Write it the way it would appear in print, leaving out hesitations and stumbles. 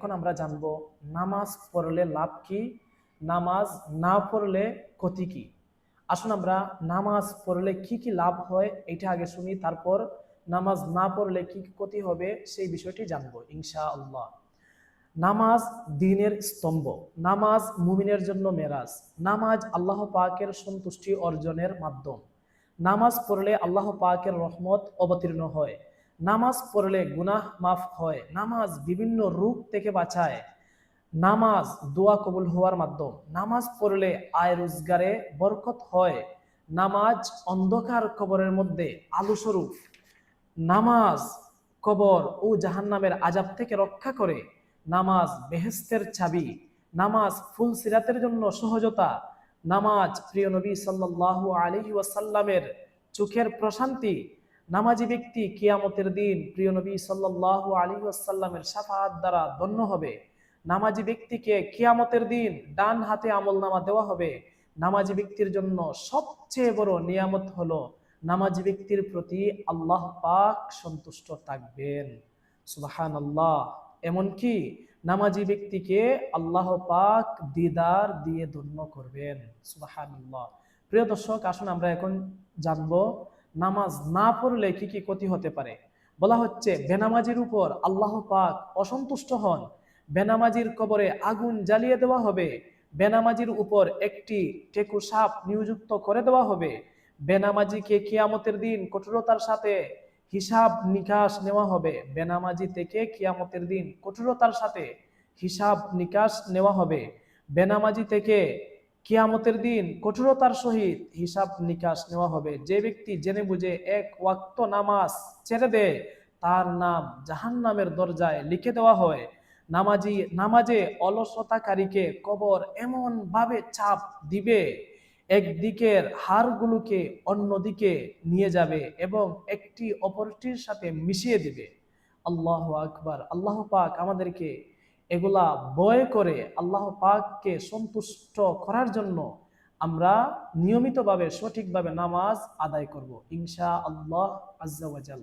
এখন আমরা জানবো নামাজ পড়লে লাভ কি, নামাজ না পড়লে ক্ষতি কি। আসুন আমরা নামাজ পড়লে কি কি লাভ হয় এটা আগে শুনি, তারপর নামাজ না পড়লে কি কি ক্ষতি হবে সেই বিষয়টি জানবো ইনশাআল্লাহ। নামাজ দ্বীনের স্তম্ভ, নামাজ মুমিনের জন্য মেরাজ, নামাজ আল্লাহ পাকের সন্তুষ্টি অর্জনের মাধ্যম। নামাজ পড়লে আল্লাহ পাকের রহমত অবতীর্ণ হয়, নামাজ পড়লে গুনাহ মাফ হয়, নামাজ বিভিন্ন রোগ থেকে বাঁচায়, নামাজ দোয়া কবুল হওয়ার মাধ্যম, নামাজ পড়লে আয় রোজগারে বরকত হয়, নামাজ অন্ধকার কবরের মধ্যে আলো স্বরূপ, নামাজ কবর ও জাহান্নামের আযাব থেকে রক্ষা করে, নামাজ বেহেশতের চাবি, নামাজ ফুল সিরাতের জন্য সহজতা, নামাজ প্রিয় নবী সাল্লাল্লাহু আলাইহি ওয়াসাল্লামের চোখের প্রশান্তি, নামাজি ব্যক্তি কিয়ামতের দিন প্রিয় নবী সাল্লাল্লাহু আলাইহি ওয়াসাল্লামের শাফাআত দ্বারা ধন্য হবে, নামাজি ব্যক্তিকে কিয়ামতের দিন ডান হাতে আমলনামা দেওয়া হবে। নামাজি ব্যক্তির জন্য সবচেয়ে বড় নিয়ামত হলো নামাজি ব্যক্তির প্রতি আল্লাহ পাক সন্তুষ্ট থাকবেন। সুবহানাল্লাহ। এমনকি নামাজি ব্যক্তিকে আল্লাহ পাক দিদার দিয়ে ধন্য করবেন। সুবহানাল্লাহ। প্রিয় দর্শক, আসুন আমরা এখন জানবো নামাজ না পড়লে কি কি ক্ষতি হতে পারে। বলা হচ্ছে বেনামাজির উপর আল্লাহ পাক অসন্তুষ্ট হন, বেনামাজির কবরে আগুন জ্বালিয়ে দেওয়া হবে, বেনামাজির উপর একটি টেকু সাপ নিযুক্ত করে দেওয়া হবে, বেনামাজিকে কিয়ামতের দিন কঠোরতার সাথে হিসাব নিকাশ নেওয়া হবে, বেনামাজি থেকে কিয়ামতের দিন কঠোরতার সাথে হিসাব নিকাশ নেওয়া হবে, বেনামাজি থেকে কিয়ামতের দিন কঠোরতার সহিত হিসাব নিকাশ নেওয়া হবে। যে ব্যক্তি জেনে বুঝে এক ওয়াক্ত নামাজ ছেড়ে দেয় তার নাম জাহান্নামের দরজায় লিখে দেওয়া হয়। নামাজে অলসতাকারীকে কবর এমন ভাবে চাপ দিবে, একদিকের হাড়গুলোকে অন্যদিকে নিয়ে যাবে এবং একটি অপরটির সাথে মিশিয়ে দিবে। আল্লাহু আকবার। আল্লাহ পাক আমাদেরকে এগুলা ভয় করে আল্লাহ পাককে সন্তুষ্ট করার জন্য আমরা নিয়মিতভাবে সঠিকভাবে নামাজ আদায় করব ইনশাআল্লাহ আজ্জা ওয়া জাল।